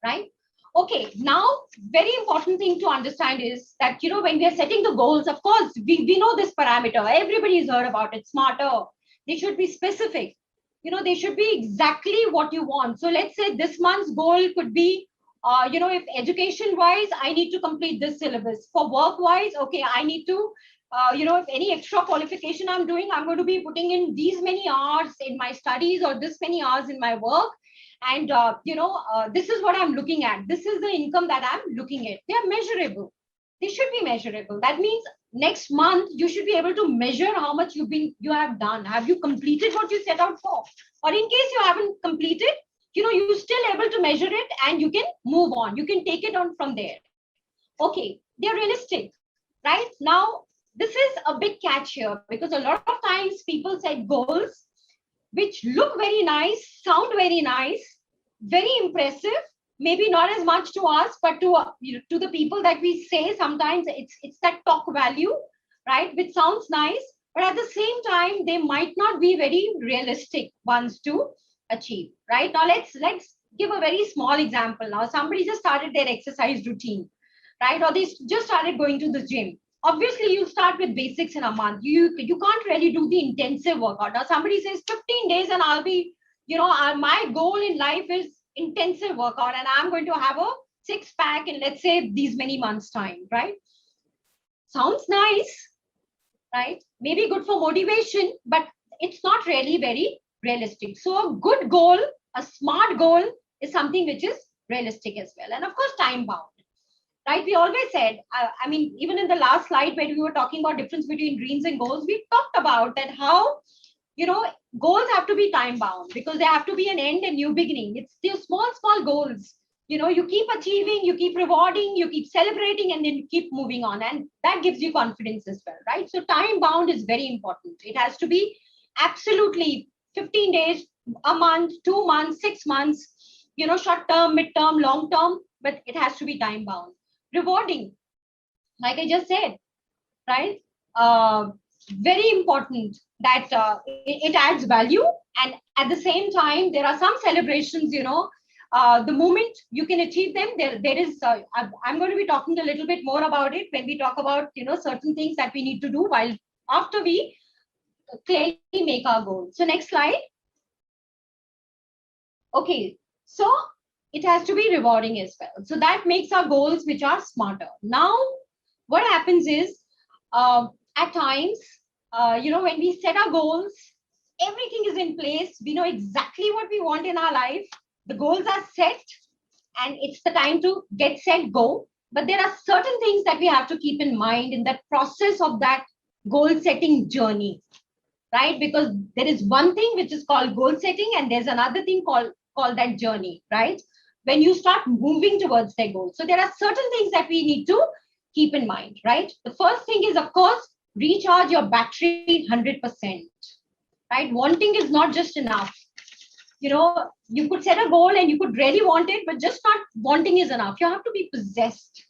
right? Okay, now very important thing to understand is that, when we are setting the goals, of course, we know this parameter. Everybody's heard about it, smarter. They should be specific. They should be exactly what you want. So let's say this month's goal could be, if education wise, I need to complete this syllabus. For work wise, okay, I need to, if any extra qualification I'm doing, I'm going to be putting in these many hours in my studies or this many hours in my work. And this is what I'm looking at. This is the income that I'm looking at. They are measurable. They should be measurable. That means next month you should be able to measure how much you have done. Have you completed what you set out for? Or in case you haven't completed, you're still able to measure it and you can move on. You can take it on from there. Okay, they're realistic. Right now, this is a big catch here, because a lot of times people set goals which look very nice, sound very nice, very impressive. Maybe not as much to us, but to the people that we say, sometimes it's that talk value, right? Which sounds nice, but at the same time, they might not be very realistic ones to achieve. Right now, let's give a very small example. Now, somebody just started their exercise routine, right? Or they just started going to the gym. Obviously, you start with basics in a month. You can't really do the intensive workout. Now somebody says 15 days and I'll be, my goal in life is intensive workout and I'm going to have a six pack in, let's say, these many months time, right? Sounds nice, right? Maybe good for motivation, but it's not really very realistic. So a good goal, a smart goal, is something which is realistic as well, and of course time bound. Right? We always said, I mean, even in the last slide when we were talking about difference between dreams and goals, we talked about that how, goals have to be time bound because they have to be an end and new beginning. It's still small goals. You keep achieving, you keep rewarding, you keep celebrating, and then you keep moving on. And that gives you confidence as well, right? So time bound is very important. It has to be absolutely 15 days, a month, 2 months, 6 months, short term, mid term, long term, but it has to be time bound. Rewarding, like I just said, right? Very important that it adds value, and at the same time, there are some celebrations. The moment you can achieve them, there is. I'm going to be talking a little bit more about it when we talk about certain things that we need to do while after we clearly make our goal. So next slide. Okay, so it has to be rewarding as well. So that makes our goals which are smarter. Now, what happens is at times, when we set our goals, everything is in place. We know exactly what we want in our life. The goals are set and it's the time to get set, go. But there are certain things that we have to keep in mind in that process of that goal setting journey, right? Because there is one thing which is called goal setting and there's another thing called that journey, right? When you start moving towards their goal. So there are certain things that we need to keep in mind, right? The first thing is, of course, recharge your battery 100%, right? Wanting is not just enough. You could set a goal and you could really want it, but just not wanting is enough. You have to be possessed,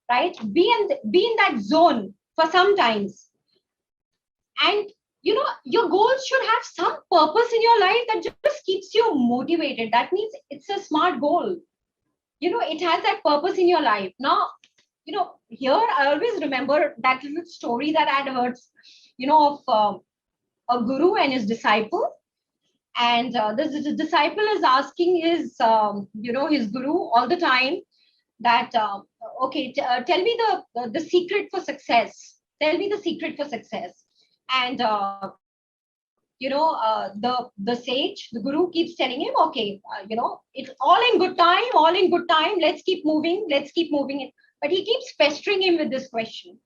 right? Be in that zone for some times. And your goals should have some purpose in your life that just keeps you motivated. That means it's a smart goal. It has that purpose in your life. Now, here I always remember that little story that I had heard, of a guru and his disciple. And this disciple is asking his, his guru all the time that, tell me the secret for success. Tell me the secret for success. And the sage, the guru keeps telling him, okay, it's all in good time, let's keep moving it. But he keeps pestering him with this question.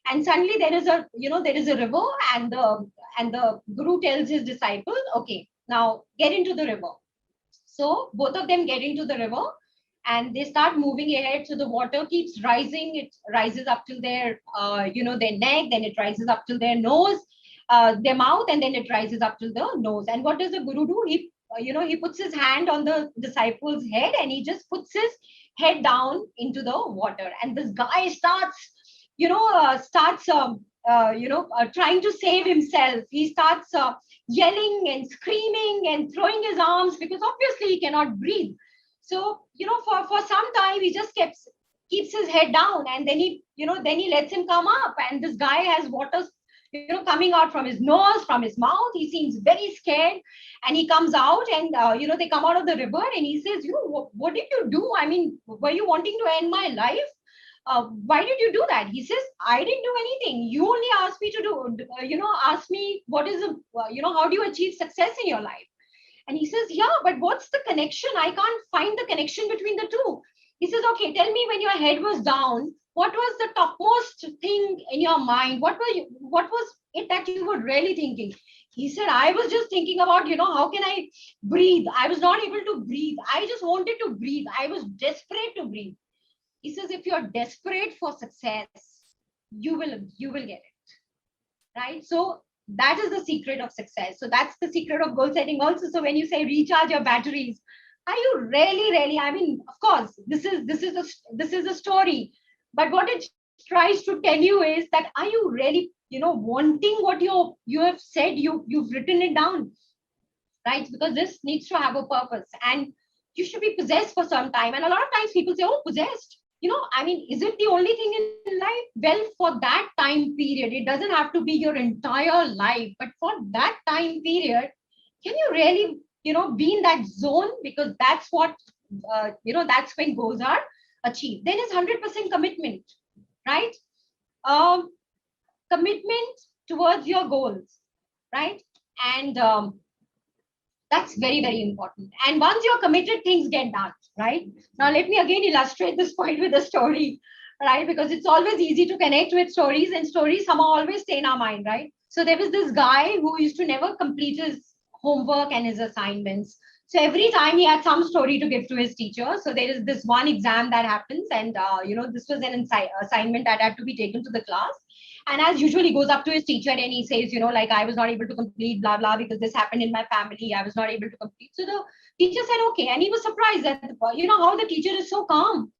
And suddenly there is a river, and the guru tells his disciple, okay, now get into the river. So both of them get into the river and they start moving ahead. So the water keeps rising. It rises up till their neck, then it rises up till their nose, their mouth, and then it rises up to the nose. And what does the guru do? He puts his hand on the disciple's head and he just puts his head down into the water. And this guy starts trying to save himself. He starts yelling and screaming and throwing his arms because obviously he cannot breathe. So, for some time, he just keeps his head down, and then he lets him come up. And this guy has water, coming out from his nose, from his mouth. He seems very scared. And he comes out, and, they come out of the river, and he says, what did you do? I mean, were you wanting to end my life? Why did you do that? He says, I didn't do anything. You only asked me to ask me what is how do you achieve success in your life? And he says, yeah, but what's the connection? I can't find the connection between the two. He says, okay, tell me, when your head was down, what was the topmost thing in your mind? What was it that you were really thinking? He said, I was just thinking about, how can I breathe? I was not able to breathe. I just wanted to breathe. I was desperate to breathe. He says, if you're desperate for success, you will get it. Right? So that is the secret of success. So that's the secret of goal setting also. So when you say recharge your batteries, are you really, I mean, of course, this is a story, but what it tries to tell you is that, are you really, wanting what you have said, you've written it down, right? Because this needs to have a purpose, and you should be possessed for some time. And a lot of times people say, oh, possessed, I mean, is it the only thing in life? Well, for that time period, it doesn't have to be your entire life, but for that time period, can you really, be in that zone? Because that's what, that's when goals are achieved. Then is 100% commitment, right? Um, Commitment towards your goals, right? And that's very, very important. And once you're committed, things get done, right? Now, let me again illustrate this point with a story, right? Because it's always easy to connect with stories, and stories somehow always stay in our mind, right? So there was this guy who used to never complete his homework and his assignments. So every time he had some story to give to his teacher. So there is this one exam that happens, and this was an assignment that had to be taken to the class. And as usual, he goes up to his teacher and he says, like, I was not able to complete, blah, blah, because this happened in my family. I was not able to complete. So the teacher said, okay. And he was surprised that, how the teacher is so calm,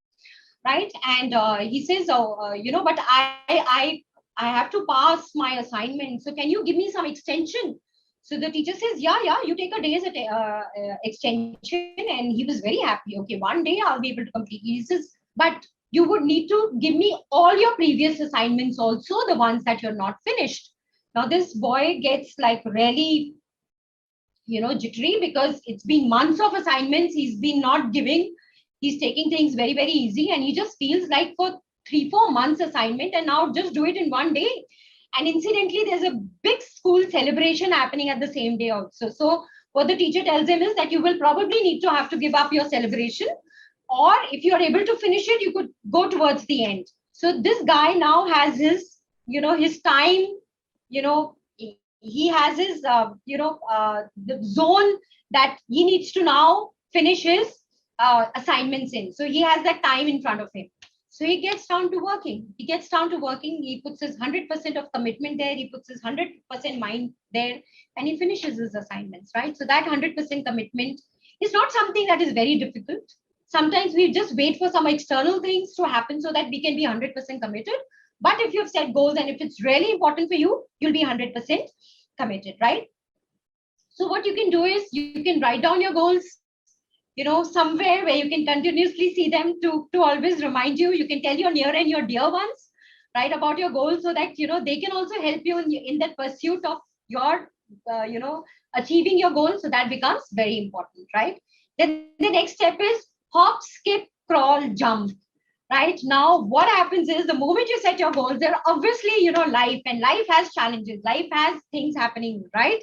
right? And he says, but I have to pass my assignment. So can you give me some extension? So the teacher says, yeah, you take a day's extension. And he was very happy. Okay, one day I'll be able to complete. He says, but you would need to give me all your previous assignments also, the ones that you're not finished. Now this boy gets like really, jittery, because it's been months of assignments he's been not giving. He's taking things very, very easy, and he just feels like for 3-4 months assignment, and now just do it in one day. And incidentally, there's a big school celebration happening at the same day also. So what the teacher tells him is that you will probably need to have to give up your celebration, or if you're able to finish it, you could go towards the end. So this guy now has his time, he has his, the zone that he needs to now finish his assignments in. So he has that time in front of him. So he gets down to working. He puts his 100% of commitment there. He puts his 100% mind there, and he finishes his assignments, right? So that 100% commitment is not something that is very difficult. Sometimes we just wait for some external things to happen so that we can be 100% committed. But if you've set goals and if it's really important for you, you'll be 100% committed, right? So what you can do is you can write down your goals, somewhere where you can continuously see them to always remind you. You can tell your near and your dear ones, right, about your goals, so that, they can also help you in that pursuit of your, achieving your goals. So that becomes very important, right? Then the next step is hop, skip, crawl, jump. Right now, what happens is the moment you set your goals, there are obviously, life, and life has challenges. Life has things happening, right?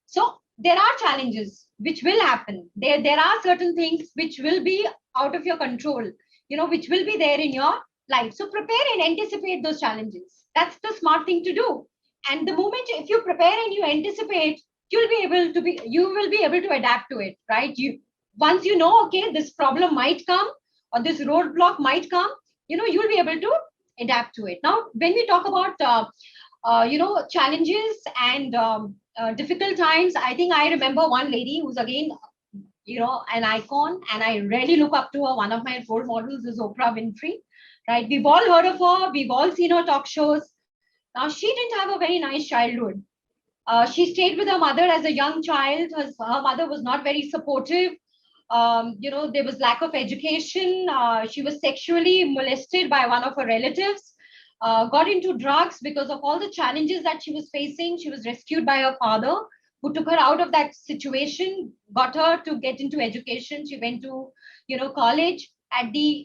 So there are challenges which will happen. There are certain things which will be out of your control, which will be there in your life. So prepare and anticipate those challenges. That's the smart thing to do. And the moment if you prepare and you anticipate, you will be able to adapt to it, right? Once okay, this problem might come, or this roadblock might come, you'll be able to adapt to it. Now, when we talk about challenges and difficult times, I think I remember one lady who's again, an icon, and I really look up to her. One of my role models is Oprah Winfrey, right? We've all heard of her. We've all seen her talk shows. Now, she didn't have a very nice childhood. She stayed with her mother as a young child. Her mother was not very supportive. There was lack of education. She was sexually molested by one of her relatives, got into drugs because of all the challenges that she was facing. She was rescued by her father, who took her out of that situation, got her to get into education. She went to, college. At the,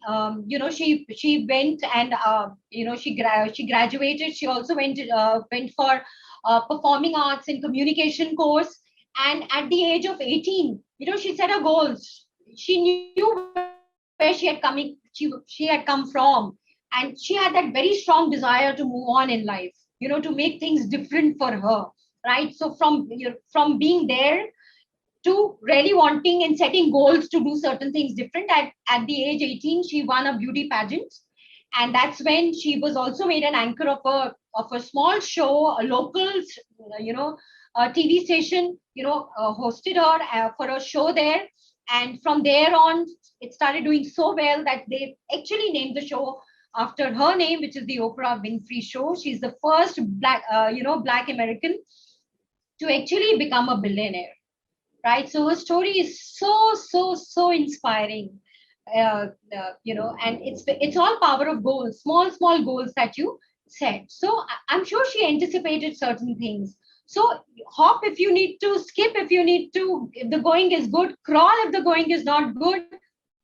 she went and, she graduated. She also went for performing arts and communication course. And at the age of 18, she set her goals. She knew where she had come from, and she had that very strong desire to move on in life, to make things different for her, right? So from being there to really wanting and setting goals to do certain things different. At the age 18, she won a beauty pageant, and that's when she was also made an anchor of a small show, a local, you know, TV station, hosted her for a show there. And from there on, it started doing so well that they actually named the show after her name, which is the Oprah Winfrey Show. She's the first Black American to actually become a billionaire, right? So her story is so inspiring. And it's all power of goals, small goals that you set. So I'm sure she anticipated certain things. So hop if you need to, skip if you need to, if the going is good, crawl if the going is not good,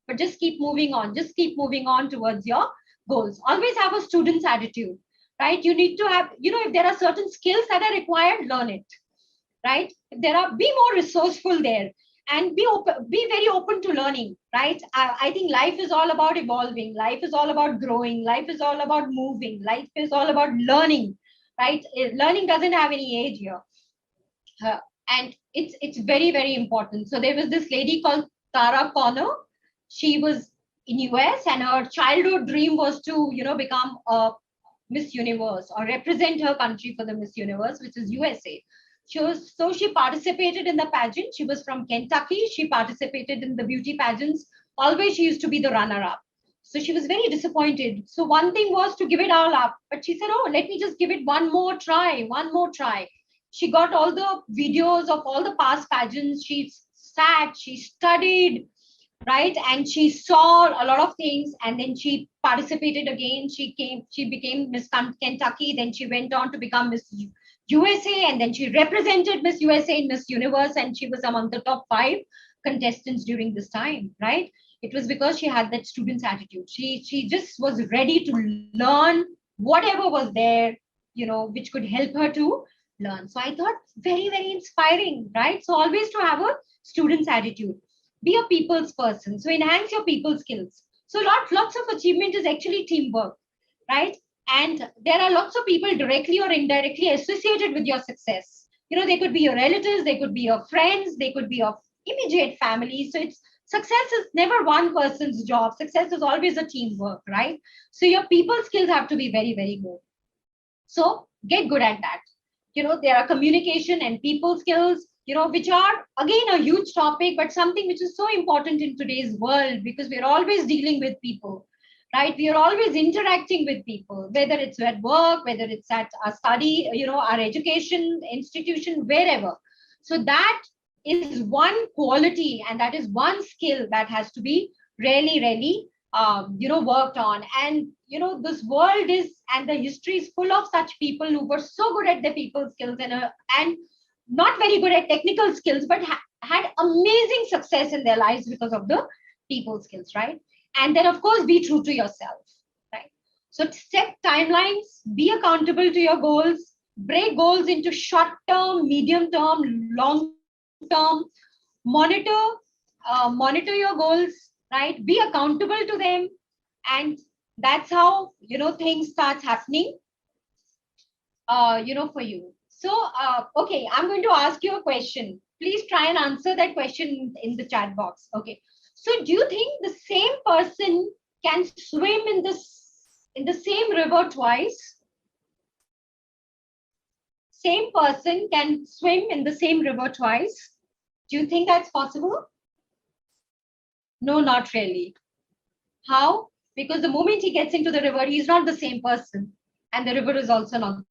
but just keep moving on. Just keep moving on towards your goals. Always have a student's attitude, right? You need to have, if there are certain skills that are required, learn it, right? If there are, be more resourceful there, and be very open to learning, right? I think life is all about evolving. Life is all about growing. Life is all about moving. Life is all about learning, right? Learning doesn't have any age here. And it's very important. So there was this lady called Tara Connor. She was in US, and her childhood dream was to, become a Miss Universe or represent her country for the Miss Universe, which is USA. She participated in the pageant. She was from Kentucky. She participated in the beauty pageants. Always she used to be the runner-up. So she was very disappointed. So one thing was to give it all up, but she said, "Oh, let me just give it one more try, one more try." She got all the videos of all the past pageants. She sat, she studied, right? And she saw a lot of things, and then she participated again. She became Miss Kentucky. Then she went on to become Miss USA, and then she represented Miss USA in Miss Universe, and she was among the top 5 contestants during this time, right? It was because she had that student's attitude. She just was ready to learn whatever was there, which could help her to learn. So I thought very inspiring, right? So always to have a student's attitude. Be a people's person. So enhance your people skills. So lots of achievement is actually teamwork, right? And there are lots of people directly or indirectly associated with your success. They could be your relatives, they could be your friends, they could be your immediate family. So it's success is never one person's job. Success is always a teamwork, right? So your people skills have to be very good. So get good at that. There are communication and people skills, which are again a huge topic, but something which is so important in today's world, because we're always dealing with people, right? We are always interacting with people, whether it's at work, whether it's at our study, our education institution, wherever. So that is one quality, and that is one skill that has to be really worked on. And this world is, and the history is full of such people who were so good at their people skills, and not very good at technical skills, but had amazing success in their lives because of the people skills, right? And then of course be true to yourself, right? So set timelines, be accountable to your goals, break goals into short term, medium term, long term. Monitor your goals, right? Be accountable to them, and that's how things start happening for you. So okay, I'm going to ask you a question. Please try and answer that question in the chat box. Okay, so do you think the same person can swim in the same river twice? Same person can swim in the same river twice? Do you think that's possible? No, not really. How? Because the moment he gets into the river, he's not the same person, and the river is also not the